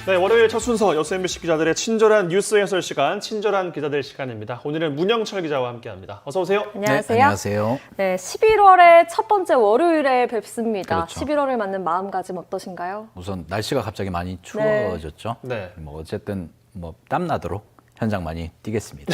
네, 월요일 첫 순서 여수 MBC 기자들의 친절한 뉴스 해설 시간, 친절한 기자들 시간입니다. 오늘은 문영철 기자와 함께합니다. 어서 오세요. 안녕하세요. 네, 안녕하세요. 네, 11월의 첫 번째 월요일에 뵙습니다. 그렇죠. 11월을 맞는 마음가짐 어떠신가요? 우선 날씨가 갑자기 많이 추워졌죠. 네. 뭐 어쨌든 땀 나도록 현장 많이 뛰겠습니다.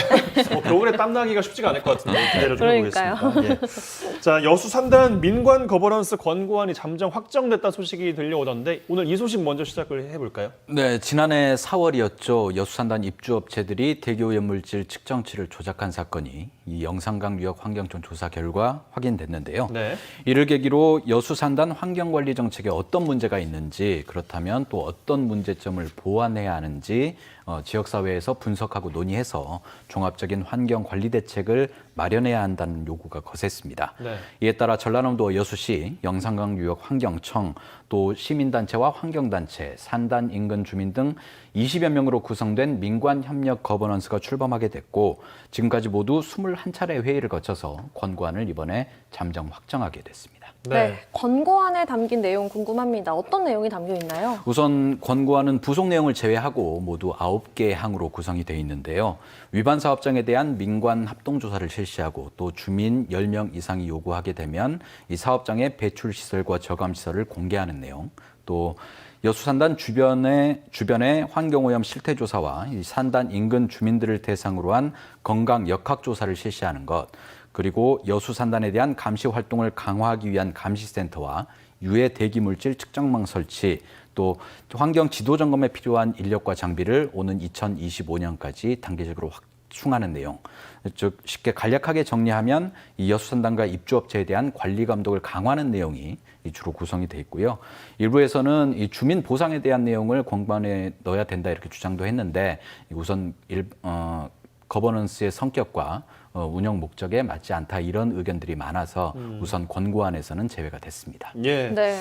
겨울에 땀나기가 쉽지가 않을 것 같은데 기대를 좀 그러니까요. 해보겠습니다. 예. 자, 여수 산단 민관 거버넌스 권고안이 잠정 확정됐다 소식이 들려오던데 오늘 이 소식 먼저 시작을 해볼까요? 네, 지난해 4월이었죠. 여수산단 입주업체들이 대기오염물질 측정치를 조작한 사건이 이 영산강 유역 환경청 조사 결과 확인됐는데요. 네. 이를 계기로 여수산단 환경관리 정책에 어떤 문제가 있는지, 그렇다면 또 어떤 문제점을 보완해야 하는지 지역사회에서 분석하고 논의해서 종합적인 환경관리 대책을 마련해야 한다는 요구가 거셌습니다. 네. 이에 따라 전라남도 여수시, 영산강 유역 환경청, 또 시민단체와 환경단체, 산단 인근 주민 등 20여 명으로 구성된 민관협력 거버넌스가 출범하게 됐고 지금까지 모두 21차례 회의를 거쳐서 권고안을 이번에 잠정 확정하게 됐습니다. 네. 권고안에 담긴 내용 궁금합니다. 어떤 내용이 담겨 있나요? 우선 권고안은 부속 내용을 제외하고 모두 9개 항으로 구성이 되어 있는데요. 위반 사업장에 대한 민관 합동조사를 실시하고 또 주민 10명 이상이 요구하게 되면 이 사업장의 배출시설과 저감시설을 공개하는 내용, 또 여수산단 주변의 환경오염 실태조사와 이 산단 인근 주민들을 대상으로 한 건강 역학조사를 실시하는 것, 그리고 여수산단에 대한 감시 활동을 강화하기 위한 감시센터와 유해 대기물질 측정망 설치, 또 환경 지도 점검에 필요한 인력과 장비를 오는 2025년까지 단계적으로 확충하는 내용. 즉 쉽게 간략하게 정리하면 이 여수산단과 입주업체에 대한 관리 감독을 강화하는 내용이 주로 구성이 돼 있고요. 일부에서는 이 주민 보상에 대한 내용을 권고안에 넣어야 된다 이렇게 주장도 했는데 우선 거버넌스의 성격과 운영 목적에 맞지 않다 이런 의견들이 많아서 우선 권고안에서는 제외가 됐습니다. 예. 네.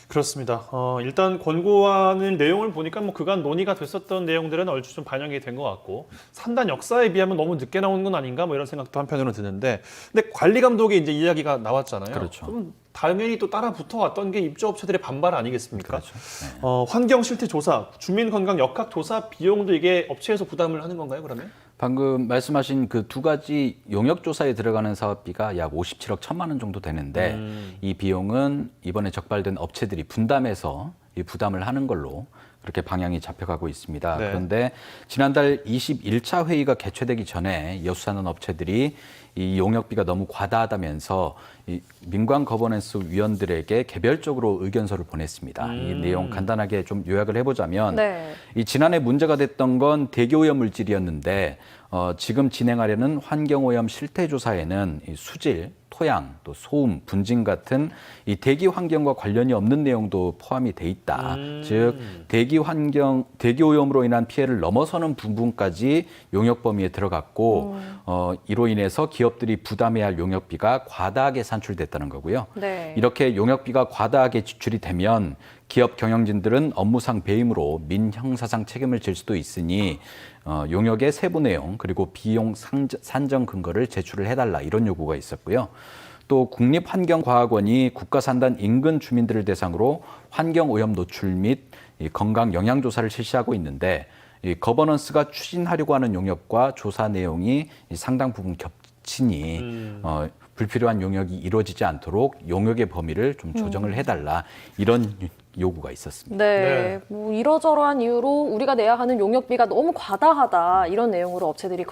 그렇습니다. 일단 권고안의 내용을 보니까 뭐 그간 논의가 됐었던 내용들은 얼추 좀 반영이 된 것 같고 산단 역사에 비하면 너무 늦게 나온 건 아닌가 뭐 이런 생각도 한편으로는 드는데 근데 관리 감독의 이제 이야기가 나왔잖아요. 그렇죠. 그럼 당연히 또 따라 붙어왔던 게 입주업체들의 반발 아니겠습니까? 그렇죠. 네. 환경 실태 조사, 주민 건강 역학 조사 비용도 이게 업체에서 부담을 하는 건가요, 그러면? 방금 말씀하신 그 두 가지 용역 조사에 들어가는 사업비가 약 57억 1천만 원 정도 되는데 이 비용은 이번에 적발된 업체들이 분담해서 이 부담을 하는 걸로 그렇게 방향이 잡혀가고 있습니다. 네. 그런데 지난달 21차 회의가 개최되기 전에 여수산단 업체들이 이 용역비가 너무 과다하다면서 이 민관 거버넌스 위원들에게 개별적으로 의견서를 보냈습니다. 이 내용 간단하게 좀 요약을 해보자면 네. 이 지난해 문제가 됐던 건 대기오염 물질이었는데 지금 진행하려는 환경오염 실태조사에는 이 수질, 토양, 또 소음, 분진 같은 이 대기 환경과 관련이 없는 내용도 포함이 돼 있다. 즉 대기오염으로 인한 피해를 넘어서는 부분까지 용역 범위에 들어갔고 이로 인해서 기업들이 부담해야 할 용역비가 과다하게 산출됐다는 거고요. 네. 이렇게 용역비가 과다하게 지출이 되면 기업 경영진들은 업무상 배임으로 민형사상 책임을 질 수도 있으니 용역의 세부 내용 그리고 비용 산정 근거를 제출을 해달라 이런 요구가 있었고요. 또 국립환경과학원이 국가산단 인근 주민들을 대상으로 환경오염 노출 및 건강 영향조사를 실시하고 있는데 이 거버넌스가 추진하려고 하는 용역과 조사 내용이 상당 부분 겹치니 불필요한 용역이 이루어지지 않도록 용역의 범위를 좀 조정을 해달라 이런 요구가 있었습니다. 네. 뭐 이러저러한 이유로 우리가 내야 하는 용역비가 너무 과다하다 이런 내용으로 업체들이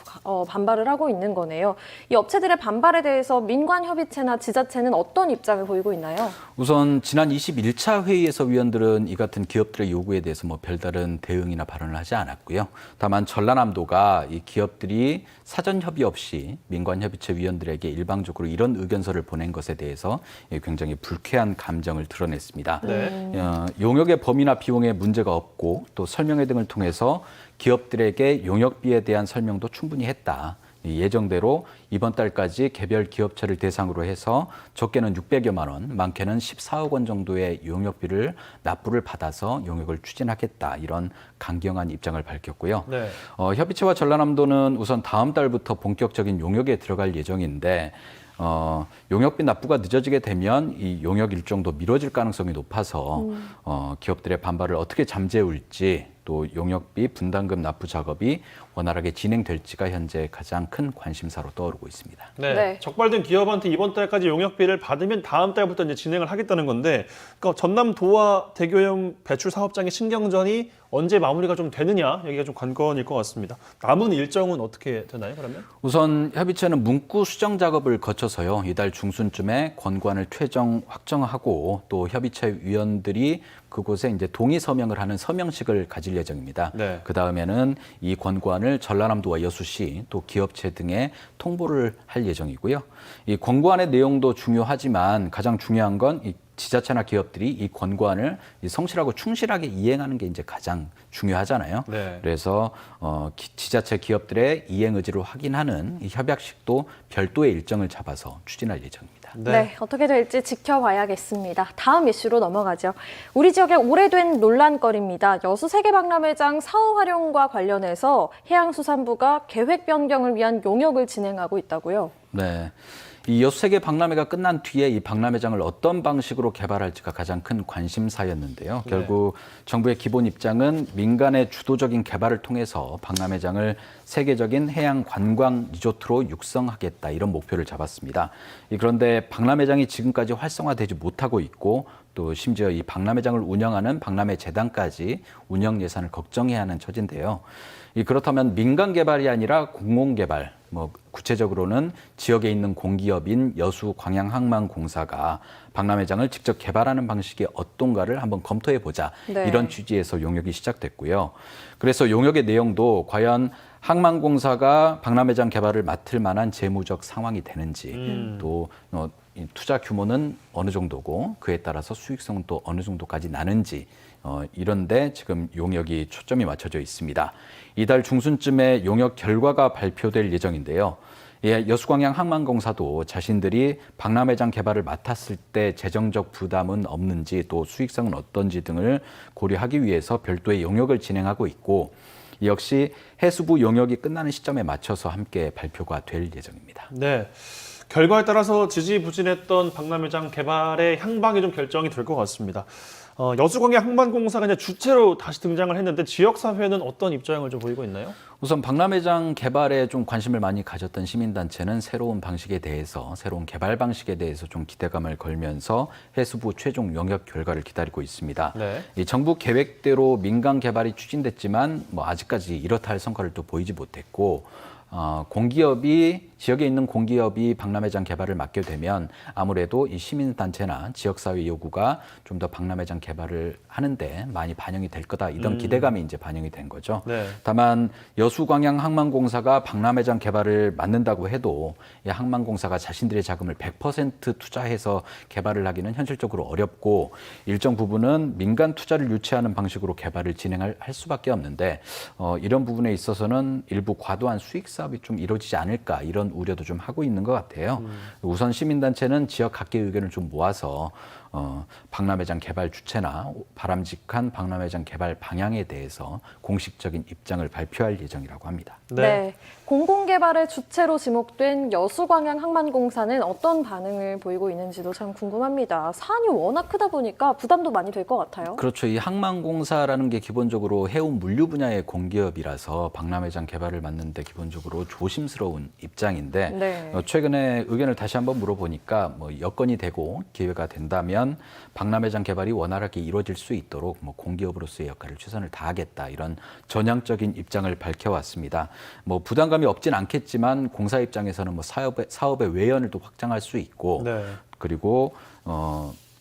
반발을 하고 있는 거네요. 이 업체들의 반발에 대해서 민관협의체나 지자체는 어떤 입장을 보이고 있나요? 우선 지난 21차 회의에서 위원들은 이 같은 기업들의 요구에 대해서 뭐 별다른 대응이나 발언을 하지 않았고요. 다만 전라남도가 이 기업들이 사전 협의 없이 민관협의체 위원들에게 일방적으로 이런 의견서를 보낸 것에 대해서 굉장히 불쾌한 감정을 드러냈습니다. 네. 용역의 범위나 비용에 문제가 없고 또 설명회 등을 통해서 기업들에게 용역비에 대한 설명도 충분히 했다. 예정대로 이번 달까지 개별 기업체를 대상으로 해서 적게는 600여만 원, 많게는 14억 원 정도의 용역비를 납부를 받아서 용역을 추진하겠다. 이런 강경한 입장을 밝혔고요. 네. 협의체와 전라남도는 우선 다음 달부터 본격적인 용역에 들어갈 예정인데 용역비 납부가 늦어지게 되면 이 용역 일정도 미뤄질 가능성이 높아서 기업들의 반발을 어떻게 잠재울지 또 용역비 분담금 납부 작업이 원활하게 진행될지가 현재 가장 큰 관심사로 떠오르고 있습니다. 네. 네. 적발된 기업한테 이번 달까지 용역비를 받으면 다음 달부터 이제 진행을 하겠다는 건데, 그러니까 전남 도화 대교염 배출 사업장의 신경전이 언제 마무리가 좀 되느냐 여기가 좀 관건일 것 같습니다. 남은 일정은 어떻게 되나요, 그러면? 우선 협의체는 문구 수정 작업을 거쳐서요. 이달 중순쯤에 권고안을 최종 확정하고 또 협의체 위원들이 그곳에 이제 동의 서명을 하는 서명식을 가질 예정입니다. 네. 그 다음에는 이 권고안을 전라남도와 여수시 또 기업체 등에 통보를 할 예정이고요. 이 권고안의 내용도 중요하지만 가장 중요한 건 이 지자체나 기업들이 이 권고안을 성실하고 충실하게 이행하는 게 이제 가장 중요하잖아요. 네. 그래서 지자체 기업들의 이행 의지를 확인하는 이 협약식도 별도의 일정을 잡아서 추진할 예정입니다. 네, 어떻게 될지 지켜봐야겠습니다. 다음 이슈로 넘어가죠. 우리 지역의 오래된 논란거리입니다. 여수 세계박람회장 사후 활용과 관련해서 해양수산부가 계획 변경을 위한 용역을 진행하고 있다고요. 네. 이 여수 세계 박람회가 끝난 뒤에 이 박람회장을 어떤 방식으로 개발할지가 가장 큰 관심사였는데요. 결국 정부의 기본 입장은 민간의 주도적인 개발을 통해서 박람회장을 세계적인 해양 관광 리조트로 육성하겠다 이런 목표를 잡았습니다. 그런데 박람회장이 지금까지 활성화되지 못하고 있고 또 심지어 이 박람회장을 운영하는 박람회 재단까지 운영 예산을 걱정해야 하는 처지인데요. 그렇다면 민간 개발이 아니라 공공 개발, 구체적으로는 지역에 있는 공기업인 여수광양항만공사가 박람회장을 직접 개발하는 방식이 어떤가를 한번 검토해 보자. 네. 이런 취지에서 용역이 시작됐고요. 그래서 용역의 내용도 과연 항만공사가 박람회장 개발을 맡을 만한 재무적 상황이 되는지 또 투자 규모는 어느 정도고 그에 따라서 수익성은 또 어느 정도까지 나는지 이런데 지금 용역이 초점이 맞춰져 있습니다. 이달 중순쯤에 용역 결과가 발표될 예정인데요. 여수광양 항만공사도 자신들이 박람회장 개발을 맡았을 때 재정적 부담은 없는지 또 수익성은 어떤지 등을 고려하기 위해서 별도의 용역을 진행하고 있고 역시 해수부 용역이 끝나는 시점에 맞춰서 함께 발표가 될 예정입니다. 네. 결과에 따라서 지지부진했던 박람회장 개발의 향방이 좀 결정이 될 것 같습니다. 여수광양 항만공사가 이제 주체로 다시 등장을 했는데 지역사회는 어떤 입장을 좀 보이고 있나요? 우선 박람회장 개발에 좀 관심을 많이 가졌던 시민단체는 새로운 방식에 대해서, 새로운 개발 방식에 대해서 좀 기대감을 걸면서 해수부 최종 용역 결과를 기다리고 있습니다. 네. 이 정부 계획대로 민간 개발이 추진됐지만 아직까지 이렇다 할 성과를 또 보이지 못했고 지역에 있는 공기업이 박람회장 개발을 맡게 되면 아무래도 이 시민단체나 지역사회 요구가 좀 더 박람회장 개발을 하는데 많이 반영이 될 거다. 이런 기대감이 이제 반영이 된 거죠. 네. 다만 여수광양항만공사가 박람회장 개발을 맡는다고 해도 이 항만공사가 자신들의 자금을 100% 투자해서 개발을 하기는 현실적으로 어렵고 일정 부분은 민간 투자를 유치하는 방식으로 개발을 진행할 수밖에 없는데 이런 부분에 있어서는 일부 과도한 수익 사업이 좀 이루어지지 않을까 이런 우려도 좀 하고 있는 것 같아요. 우선 시민단체는 지역 각계의 의견을 좀 모아서 박람회장 개발 주체나 바람직한 박람회장 개발 방향에 대해서 공식적인 입장을 발표할 예정이라고 합니다. 네. 공공개발의 주체로 지목된 여수광양 항만공사는 어떤 반응을 보이고 있는지도 참 궁금합니다. 사안이 워낙 크다 보니까 부담도 많이 될 것 같아요. 그렇죠. 이 항만공사라는 게 기본적으로 해운 물류 분야의 공기업이라서 박람회장 개발을 맡는데 기본적으로 조심스러운 입장인데 네. 최근에 의견을 다시 한번 물어보니까 여건이 되고 기회가 된다면 박람회장 개발이 원활하게 이루어질 수 있도록 공기업으로서의 역할을 최선을 다하겠다 이런 전향적인 입장을 밝혀왔습니다. 부담감이 없진 않겠지만 공사 입장에서는 사업의 외연을 또 확장할 수 있고 네. 그리고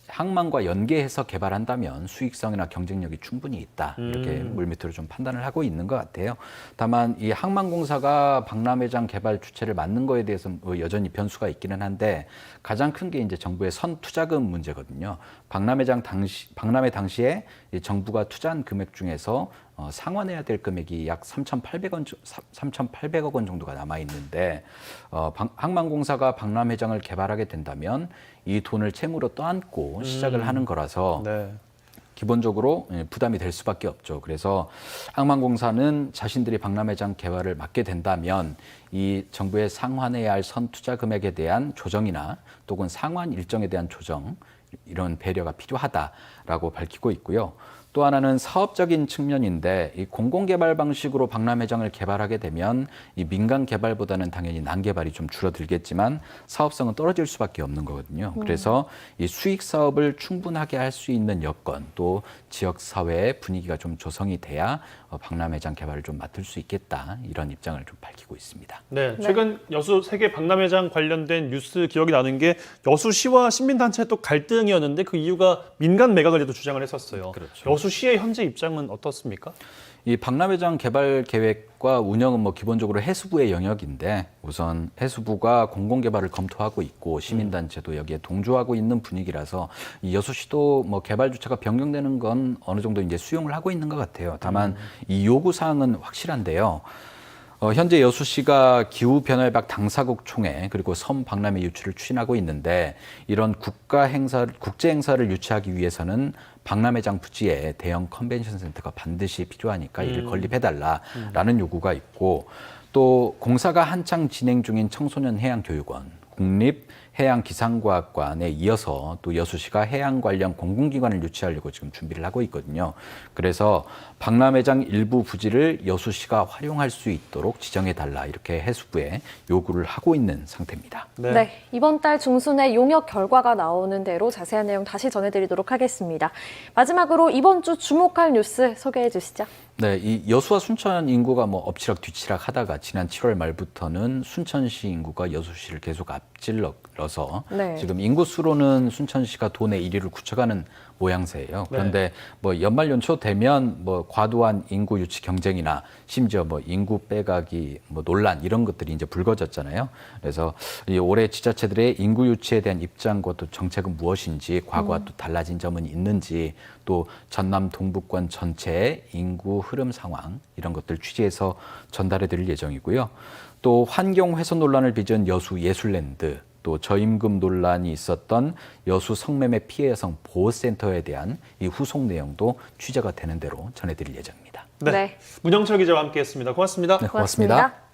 항만과 연계해서 개발한다면 수익성이나 경쟁력이 충분히 있다. 이렇게 물밑으로 좀 판단을 하고 있는 것 같아요. 다만 이 항만공사가 박람회장 개발 주체를 맡는 거에 대해서 여전히 변수가 있기는 한데 가장 큰 게 이제 정부의 선투자금 문제거든요. 박람회 당시에 정부가 투자한 금액 중에서 상환해야 될 금액이 약 3,800억 원 정도가 남아 있는데 항만공사가 박람회장을 개발하게 된다면 이 돈을 채무로 떠안고 시작을 하는 거라서 네. 기본적으로 부담이 될 수밖에 없죠. 그래서 항만공사는 자신들이 박람회장 개발을 맡게 된다면 이 정부의 상환해야 할 선투자 금액에 대한 조정이나 또는 상환 일정에 대한 조정 이런 배려가 필요하다라고 밝히고 있고요. 또 하나는 사업적인 측면인데 이 공공개발 방식으로 박람회장을 개발하게 되면 이 민간 개발보다는 당연히 난개발이 좀 줄어들겠지만 사업성은 떨어질 수밖에 없는 거거든요. 그래서 이 수익 사업을 충분하게 할 수 있는 여건 또 지역 사회의 분위기가 좀 조성이 돼야 박람회장 개발을 좀 맡을 수 있겠다 이런 입장을 좀 밝히고 있습니다. 네, 최근 여수 세계 박람회장 관련된 뉴스 기억이 나는 게 여수시와 시민단체의 또 갈등이었는데 그 이유가 민간 매각을 또 주장을 했었어요. 그렇죠. 여수시의 현재 입장은 어떻습니까? 이 박람회장 개발 계획과 운영은 뭐 기본적으로 해수부의 영역인데 우선 해수부가 공공개발을 검토하고 있고 시민단체도 여기에 동조하고 있는 분위기라서 이 여수시도 뭐 개발 주체가 변경되는 건 어느 정도 이제 수용을 하고 있는 것 같아요. 다만 이 요구 사항은 확실한데요. 현재 여수시가 기후변화협약 당사국 총회 그리고 섬 박람회 유치를 추진하고 있는데 이런 국제 행사를 유치하기 위해서는 박람회장 부지에 대형 컨벤션 센터가 반드시 필요하니까 이를 건립해달라라는 요구가 있고 또 공사가 한창 진행 중인 청소년 해양교육원, 국립해양기상과학관에 이어서 또 여수시가 해양 관련 공공기관을 유치하려고 지금 준비를 하고 있거든요. 그래서 박람회장 일부 부지를 여수시가 활용할 수 있도록 지정해달라 이렇게 해수부에 요구를 하고 있는 상태입니다. 네, 이번 달 중순에 용역 결과가 나오는 대로 자세한 내용 다시 전해드리도록 하겠습니다. 마지막으로 이번 주 주목할 뉴스 소개해 주시죠. 네, 이 여수와 순천 인구가 뭐 엎치락 뒤치락 하다가 지난 7월 말부터는 순천시 인구가 여수시를 계속 앞질러서 네. 지금 인구수로는 순천시가 도내 1위를 굳혀가는 모양새예요. 그런데 뭐 연말 연초 되면 뭐 과도한 인구 유치 경쟁이나 심지어 뭐 인구 빼가기 뭐 논란 이런 것들이 이제 불거졌잖아요. 그래서 이 올해 지자체들의 인구 유치에 대한 입장과 또 정책은 무엇인지 과거와 또 달라진 점은 있는지 또 전남 동부권 전체의 인구 흐름 상황 이런 것들 취재해서 전달해 드릴 예정이고요. 또 환경 훼손 논란을 빚은 여수 예술랜드 또 저임금 논란이 있었던 여수 성매매 피해 여성 보호센터에 대한 이 후속 내용도 취재가 되는 대로 전해드릴 예정입니다. 네. 문영철 기자와 함께했습니다. 고맙습니다. 네, 고맙습니다.